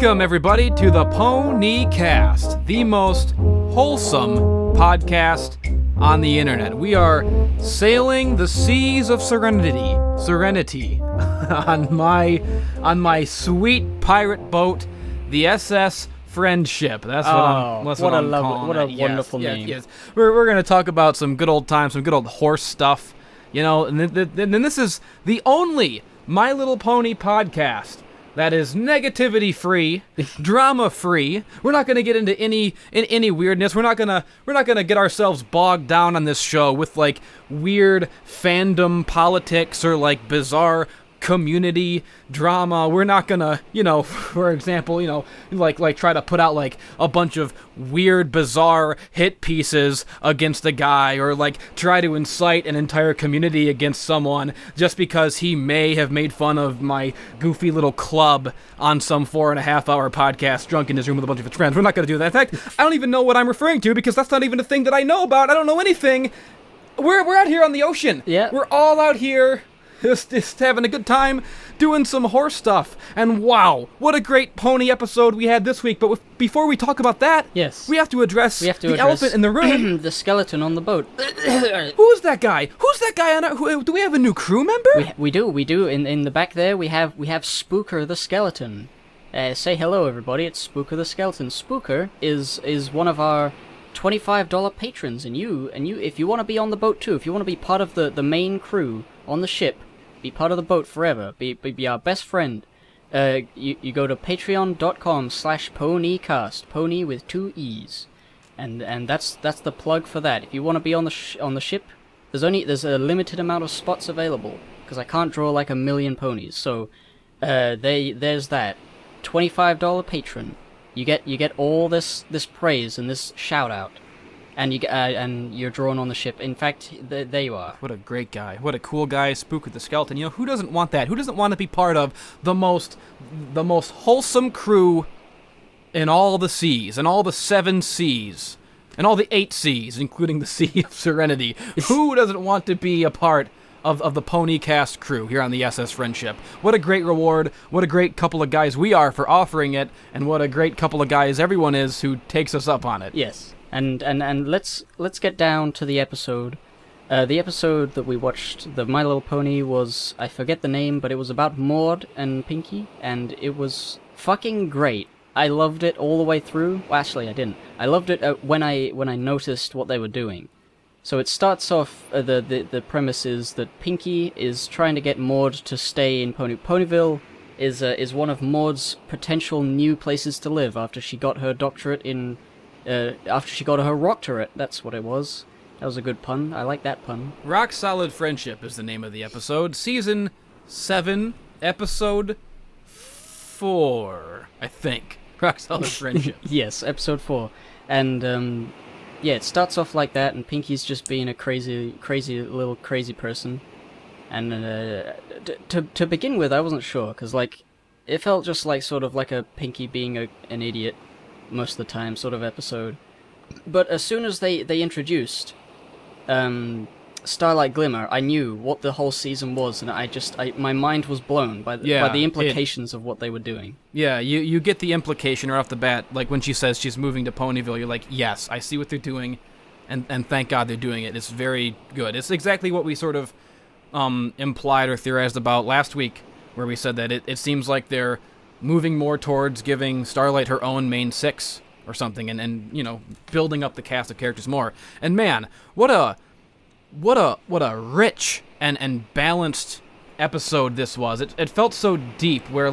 Welcome, everybody, to the Pony Cast, the most wholesome podcast on the internet. We are sailing the seas of serenity on my sweet pirate boat, the SS Friendship. That's what I'm calling what a it. wonderful name. Yes. We're going to talk about some good old times, some good old horse stuff, you know, and then this is the only My Little Pony podcast that is negativity-free, drama-free. We're not going to get into any weirdness. We're not gonna get ourselves bogged down on this show with like weird fandom politics or like bizarre community drama. We're not gonna, for example, like try to put out like a bunch of weird, bizarre hit pieces against a guy, or like try to incite an entire community against someone just because he may have made fun of my goofy little club on some 4.5-hour podcast drunk in his room with a bunch of his friends. We're not gonna do that. In fact, I don't even know what I'm referring to because that's not even a thing that I know about. I don't know anything. We're out here on the ocean. Yeah. We're all out here just having a good time doing some horse stuff. And wow, what a great pony episode we had this week. But before we talk about that, yes, we have to address the elephant in the room. The skeleton on the boat. Who's that guy? Who's that guy on our... Do we have a new crew member? We do. In the back there, we have Spooker the skeleton. Say hello, everybody. It's Spooker the skeleton. Spooker is one of our $25 patrons, and you, if you want to be on the boat too, if you want to be part of the main crew on the ship, be part of the boat forever, be our best friend, you go to patreon.com/ponycast, pony with 2 E's, and that's the plug for that. If you want to be on the ship, there's a limited amount of spots available, because I can't draw like 1 million ponies, so there's that. $25 patron. You get all this praise and this shout out, and you're drawn on the ship. In fact, there you are. What a great guy! What a cool guy, Spooker the skeleton. You know, who doesn't want that? Who doesn't want to be part of the most wholesome crew in all the seas, and all the 7 seas, and all the 8 seas, including the Sea of Serenity? Who doesn't want to be a part of the Pony Cast crew here on the SS Friendship? What a great reward, what a great couple of guys we are for offering it, and what a great couple of guys everyone is who takes us up on it. Yes, and let's get down to the episode. The episode that we watched, the My Little Pony, was, I forget the name, but it was about Maud and Pinky, and it was fucking great. I loved it all the way through. Well, actually, I didn't. I loved it when I noticed what they were doing. So it starts off, the premise is that Pinky is trying to get Maud to stay in Ponyville is one of Maud's potential new places to live after she got her doctorate after she got her doctorate. That's what it was. That was a good pun. I like that pun. Rock Solid Friendship is the name of the episode. Season 7, episode 4, I think. Rock Solid Friendship. Yes, episode 4. And, yeah, it starts off like that, and Pinky's just being a crazy little crazy person. And to begin with, I wasn't sure, because like it felt just like sort of like a Pinky being an idiot most of the time sort of episode. But as soon as they introduced Starlight Glimmer, I knew what the whole season was, and my mind was blown by the implications of what they were doing. Yeah, you get the implication right off the bat, like when she says she's moving to Ponyville, you're like, yes, I see what they're doing, and thank God they're doing it. It's very good. It's exactly what we sort of implied or theorized about last week, where we said that it seems like they're moving more towards giving Starlight her own main 6 or something, and building up the cast of characters more. And man, what a rich and balanced episode this was. It felt so deep, where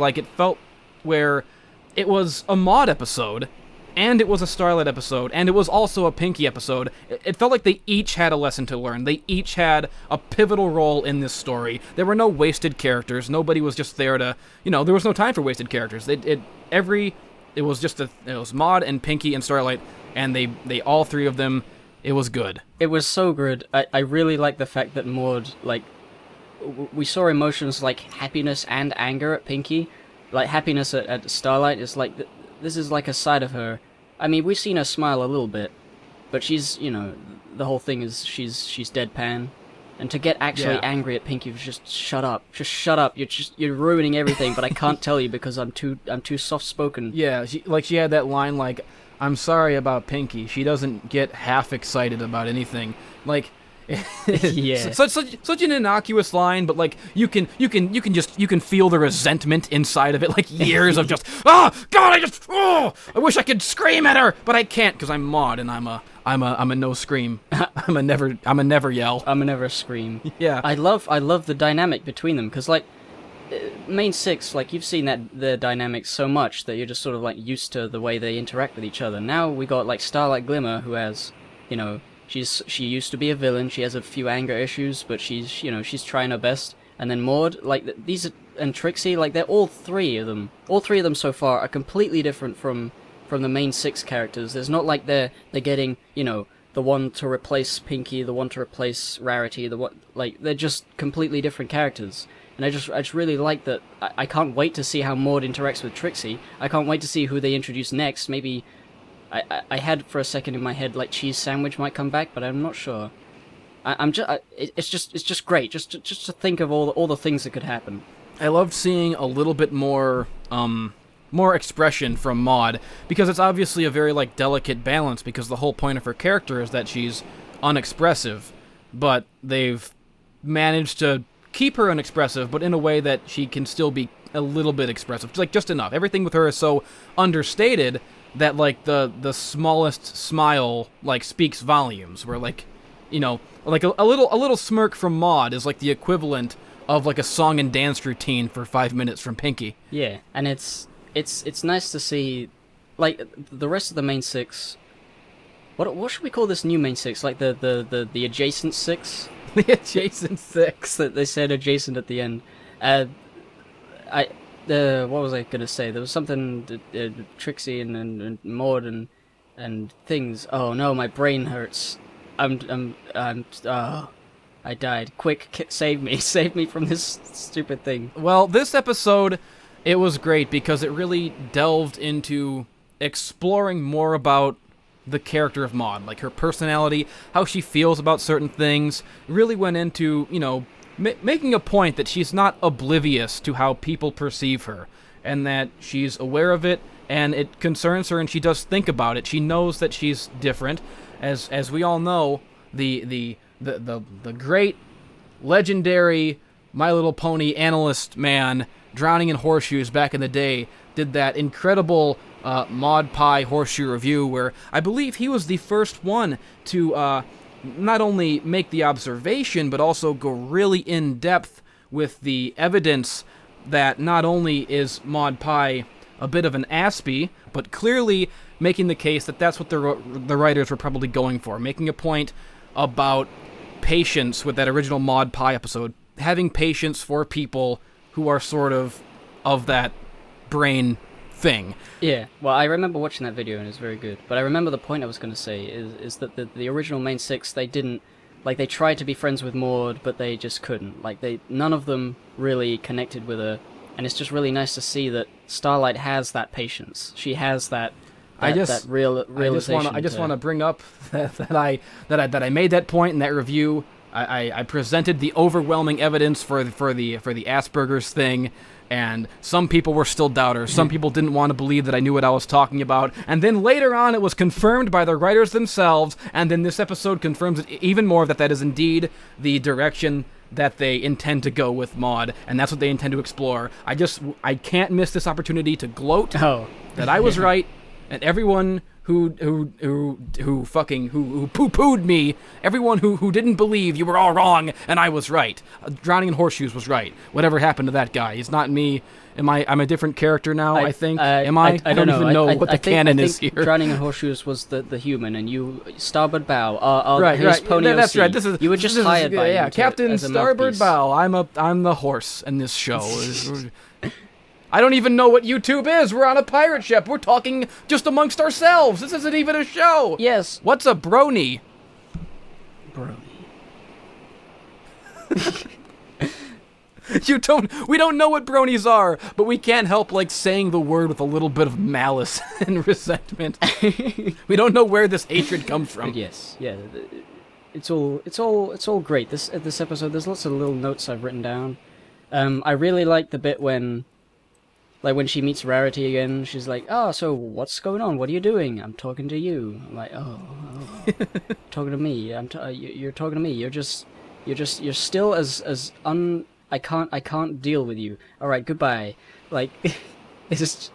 it was a Maud episode, and it was a Starlight episode, and it was also a Pinky episode. It felt like they each had a lesson to learn. They each had a pivotal role in this story. There were no wasted characters. Nobody was just there to, there was no time for wasted characters. It was Maud and Pinky and Starlight, and they all 3 of them. It was good. It was so good. I really like the fact that Maud, like, we saw emotions like happiness and anger at Pinky. Like, happiness at Starlight is like, this is like a side of her. I mean, we've seen her smile a little bit, but she's, the whole thing is she's deadpan. And to get actually angry at Pinky was just shut up. Just shut up. You're ruining everything, but I can't tell you because I'm too soft spoken. Yeah, she had that line like, "I'm sorry about Pinky. She doesn't get half excited about anything." Like, Yeah. such an innocuous line, but like you can feel the resentment inside of it, like years of just, God, I wish I could scream at her, but I can't because I'm Maud and I'm a no scream. I'm a never yell. I'm a never scream. Yeah. I love the dynamic between them because like main six, like you've seen the dynamics so much that you're just sort of like used to the way they interact with each other. Now we got like Starlight Glimmer, who has, you know, she used to be a villain. She has a few anger issues, but she's trying her best. And then Maud, like and Trixie, like they're all three of them so far are completely different from the main six characters. There's not like they're getting, you know, the one to replace Pinky, the one to replace Rarity, they're just completely different characters. And I just really like that. I can't wait to see how Maud interacts with Trixie. I can't wait to see who they introduce next. Maybe I had for a second in my head like Cheese Sandwich might come back, but I'm not sure. It's just great just to think of all the things that could happen. I loved seeing a little bit more expression from Maud, because it's obviously a very like delicate balance, because the whole point of her character is that she's unexpressive, but they've managed to keep her unexpressive, but in a way that she can still be a little bit expressive, like just enough. Everything with her is so understated that like the smallest smile like speaks volumes, where like, you know, like a little smirk from Maud is like the equivalent of like a song and dance routine for 5 minutes from Pinky. Yeah, and it's nice to see like the rest of the main six. What should we call this new main six? Like the adjacent six? The adjacent six. That they said adjacent at the end. What was I gonna say? There was something Trixie and Maud and things. Oh no, my brain hurts. I died. Quick, save me from this stupid thing. Well, this episode, it was great because it really delved into exploring more about the character of Maud, like her personality, how she feels about certain things. It really went into, you know, making a point that she's not oblivious to how people perceive her, and that she's aware of it, and it concerns her, and she does think about it. She knows that she's different. As we all know, the great, legendary My Little Pony analyst man, Drowning in Horseshoes back in the day, did that incredible Maud Pie Horseshoe review, where I believe he was the first one to not only make the observation, but also go really in-depth with the evidence that not only is Maud Pie a bit of an aspie, but clearly making the case that that's what the writers were probably going for, making a point about patience with that original Maud Pie episode, having patience for people who are sort of that brain thing. Yeah, well, I remember watching that video and it's very good. But I remember the point I was going to say is that the original main six, they didn't, like, they tried to be friends with Maud, but they just couldn't. Like, none of them really connected with her, and it's just really nice to see that Starlight has that patience. She has that realization. I just want to bring up that I made that point in that review. I presented the overwhelming evidence for the Asperger's thing, and some people were still doubters. Some people didn't want to believe that I knew what I was talking about. And then later on, it was confirmed by the writers themselves, and then this episode confirms it even more that is indeed the direction that they intend to go with Maud, and that's what they intend to explore. I can't miss this opportunity to gloat that I was right, and everyone who poo-pooed me, everyone who didn't believe, you were all wrong, and I was right. Drowning in Horseshoes was right. Whatever happened to that guy? He's not me. I'm a different character now, I think. Am I? I don't even know what the canon is here. Drowning in Horseshoes was the human, and you, Starboard Bow. Right. Pony That's OC. right. You were just hired by him Captain Starboard Bow. I'm the horse in this show. I don't even know what YouTube is. We're on a pirate ship. We're talking just amongst ourselves. This isn't even a show. Yes. What's a brony? We don't know what bronies are, but we can't help like saying the word with a little bit of malice and resentment. We don't know where this hatred comes from. Yes. Yeah. it's all great. This episode, there's lots of little notes I've written down. I really like the bit when she meets Rarity again. She's like, "Oh, so what's going on? What are you doing?" "I'm talking to you." I'm like, "Oh, talking to me? You're talking to me. You're still as I can't deal with you. All right, goodbye." Like, it's just,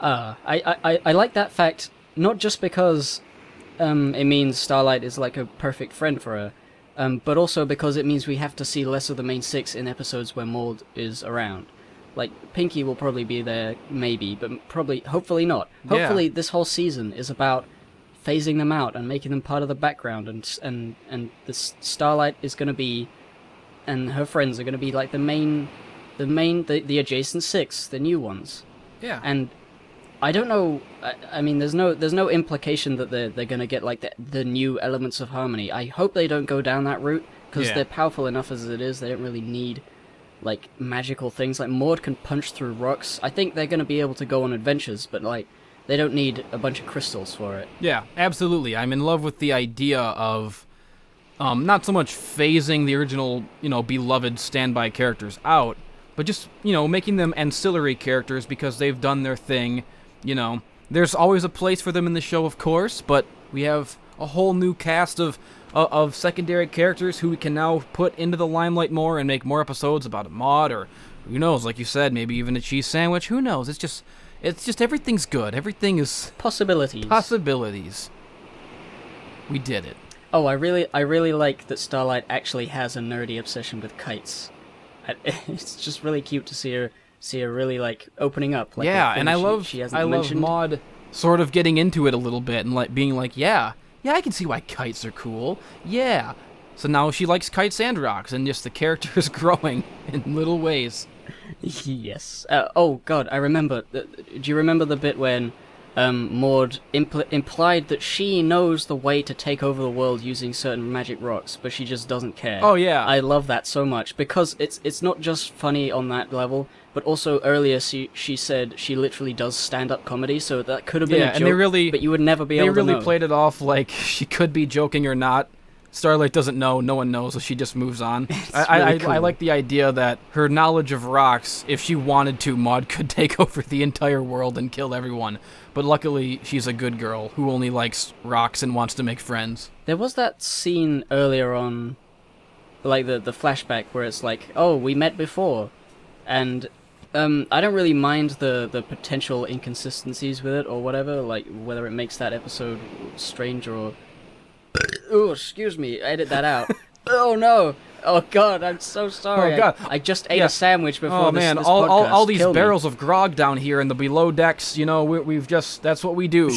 I like that fact, not just because it means Starlight is like a perfect friend for her, but also because it means we have to see less of the main six in episodes where Maud is around. Like, Pinky will probably be there, maybe, but hopefully not. Hopefully this whole season is about phasing them out and making them part of the background, and this Starlight is going to be, and her friends are going to be like the adjacent six, the new ones. Yeah. And I don't know, I mean, there's no implication that they're going to get like the new elements of harmony. I hope they don't go down that route, because they're powerful enough as it is. They don't really need like magical things. Like, Maud can punch through rocks. I think they're going to be able to go on adventures, but like, they don't need a bunch of crystals for it. Yeah, absolutely. I'm in love with the idea of not so much phasing the original, beloved standby characters out, but just, making them ancillary characters because they've done their thing. There's always a place for them in the show, of course, but we have a whole new cast of secondary characters who we can now put into the limelight more and make more episodes about a Maud, or who knows, like you said, maybe even a cheese sandwich. Who knows? It's just everything's good. Everything is possibilities. We did it. Oh, I really like that Starlight actually has a nerdy obsession with kites. It's just really cute to see her really like opening up. Like, yeah, and I love Maud sort of getting into it a little bit and like being like, yeah, I can see why kites are cool. Yeah. So now she likes kites and rocks, and just the character is growing in little ways. Yes. Oh God, I remember. Do you remember the bit when Maud implied that she knows the way to take over the world using certain magic rocks, but she just doesn't care? Oh yeah. I love that so much, because it's not just funny on that level, but also earlier she said she literally does stand-up comedy, so that could have been a joke, but you would never be able to know. They really played it off like she could be joking or not. Starlight doesn't know, no one knows, so she just moves on. Really cool. I like the idea that her knowledge of rocks, if she wanted to, Maud could take over the entire world and kill everyone. But luckily, she's a good girl who only likes rocks and wants to make friends. There was that scene earlier on, like the flashback, where it's like, oh, we met before. And I don't really mind the potential inconsistencies with it or whatever, like whether it makes that episode strange or... Oh, excuse me, edit that out. Oh no! Oh God, I'm so sorry. Oh God, I just ate a sandwich before this podcast. all these barrels of grog down here in the below decks, we've just, that's what we do.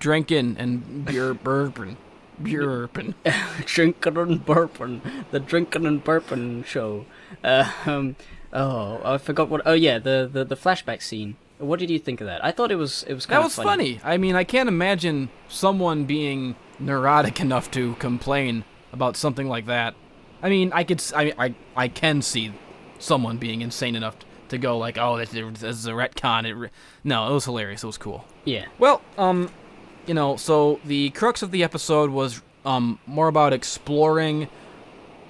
Drinking and burping. Drinking and burping. The drinking and burping show. Oh, I forgot what... Oh yeah, the flashback scene. What did you think of that? I thought it was kind of funny. That was funny. I mean, I can't imagine someone being neurotic enough to complain about something like that. I mean, I can see someone being insane enough to go like, oh, this is a retcon. No, it was hilarious. It was cool. Yeah. Well, so the crux of the episode was more about exploring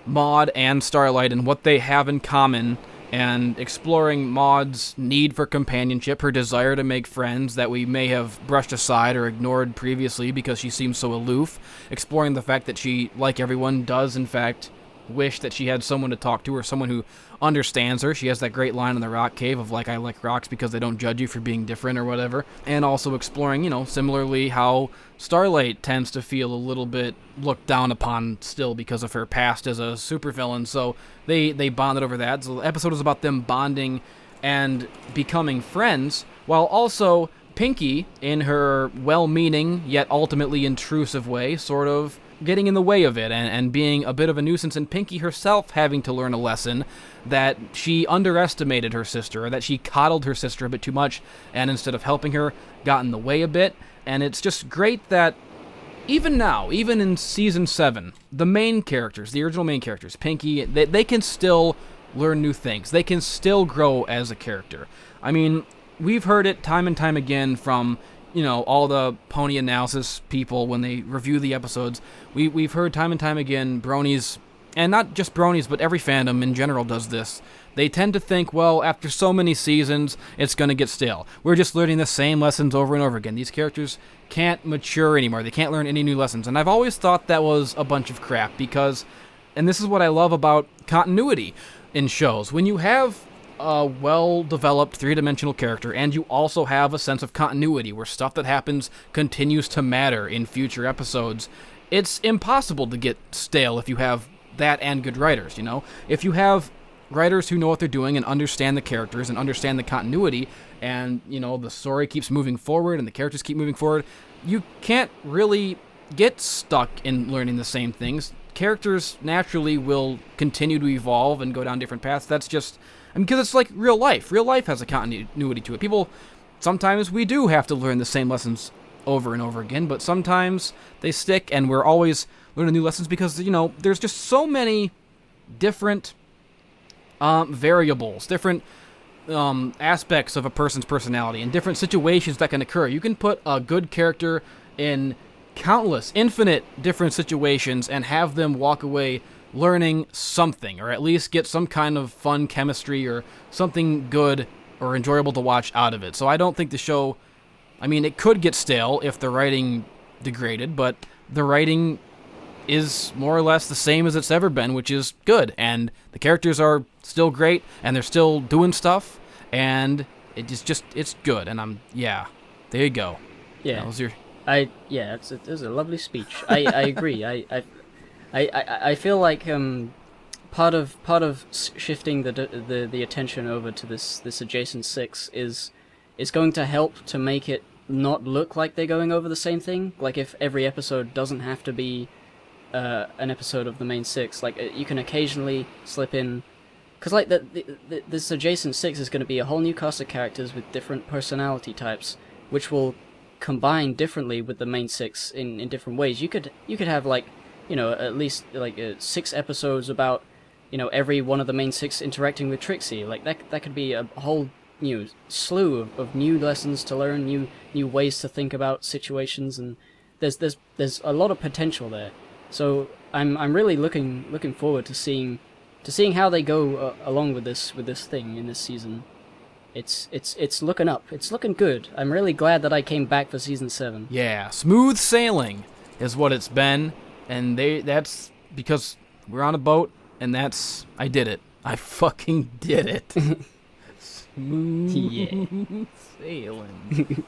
Maud and Starlight and what they have in common, and exploring Maud's need for companionship, her desire to make friends that we may have brushed aside or ignored previously because she seems so aloof, exploring the fact that she, like everyone, does in fact wish that she had someone to talk to, or someone who understands her. She has that great line in the rock cave of like, I like rocks because they don't judge you for being different or whatever. And also exploring, similarly how Starlight tends to feel a little bit looked down upon still because of her past as a supervillain. So they bonded over that. So the episode is about them bonding and becoming friends, while also Pinky, in her well-meaning yet ultimately intrusive way, sort of getting in the way of it and being a bit of a nuisance, and Pinky herself having to learn a lesson that she underestimated her sister, or that she coddled her sister a bit too much, and instead of helping her, got in the way a bit. And it's just great that even now, even in Season 7, the main characters, the original main characters, Pinky, they can still learn new things. They can still grow as a character. I mean, we've heard it time and time again from all the pony analysis people, when they review the episodes, we've heard time and time again, bronies, and not just bronies, but every fandom in general does this. They tend to think, well, after so many seasons, it's going to get stale. We're just learning the same lessons over and over again. These characters can't mature anymore. They can't learn any new lessons. And I've always thought that was a bunch of crap because, and this is what I love about continuity in shows, when you have a well-developed three-dimensional character and you also have a sense of continuity where stuff that happens continues to matter in future episodes, it's impossible to get stale if you have that and good writers, If you have writers who know what they're doing and understand the characters and understand the continuity and, the story keeps moving forward and the characters keep moving forward, you can't really get stuck in learning the same things. Characters naturally will continue to evolve and go down different paths. That's just, because it's like real life. Real life has a continuity to it. Sometimes we do have to learn the same lessons over and over again, but sometimes they stick and we're always learning new lessons because, there's just so many different variables, different aspects of a person's personality and different situations that can occur. You can put a good character in countless, infinite different situations and have them walk away learning something, or at least get some kind of fun chemistry or something good or enjoyable to watch out of it. So I don't think the show, it could get stale if the writing degraded, but the writing is more or less the same as it's ever been, which is good, and the characters are still great, and they're still doing stuff, and it's good, and there you go. Yeah. That was your... it was a lovely speech. I agree. I feel like part of shifting the attention over to this adjacent six is going to help to make it not look like they're going over the same thing. Like if every episode doesn't have to be an episode of the main six, like you can occasionally slip in, because like this adjacent six is going to be a whole new cast of characters with different personality types, which will combine differently with the main six in different ways. You could have like at least like 6 episodes about every one of the main six interacting with Trixie. Like that could be a whole slew of new lessons to learn, new ways to think about situations, and there's a lot of potential there. So I'm really looking forward to seeing how they go along with this thing in this season. It's looking up. It's looking good. I'm really glad that I came back for season 7. Yeah, smooth sailing is what it's been, and that's because we're on a boat, and I did it. I fucking did it. Smooth sailing.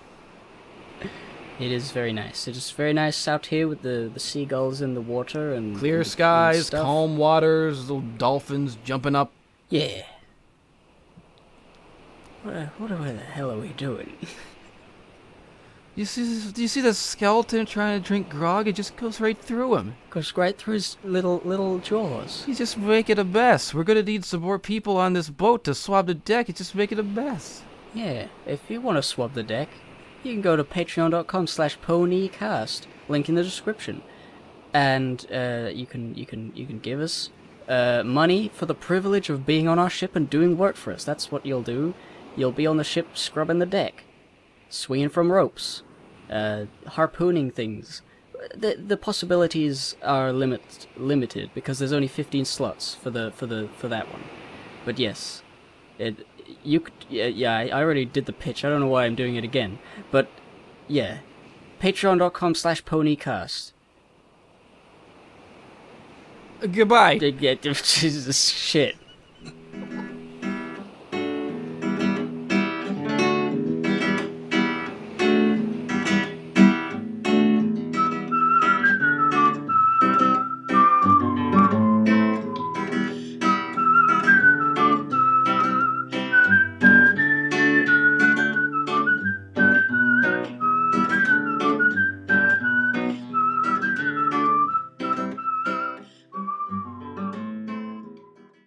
It is very nice. It is very nice out here with the seagulls in the water and clear and skies, stuff. calm waters, little dolphins jumping up. Yeah. What the hell are we doing? Do you see the skeleton trying to drink grog? It just goes right through him. Goes right through his little jaws. He's just making a mess. We're gonna need some more people on this boat to swab the deck. It's just making a mess. Yeah, if you want to swab the deck, you can go to patreon.com/ponycast. Link in the description, and you can give us money for the privilege of being on our ship and doing work for us. That's what you'll do. You'll be on the ship scrubbing the deck, swinging from ropes, harpooning things. The possibilities are limited because there's only 15 slots for that one. But yes, I already did the pitch. I don't know why I'm doing it again. But yeah, patreon.com/ponycast. Goodbye. Jesus shit.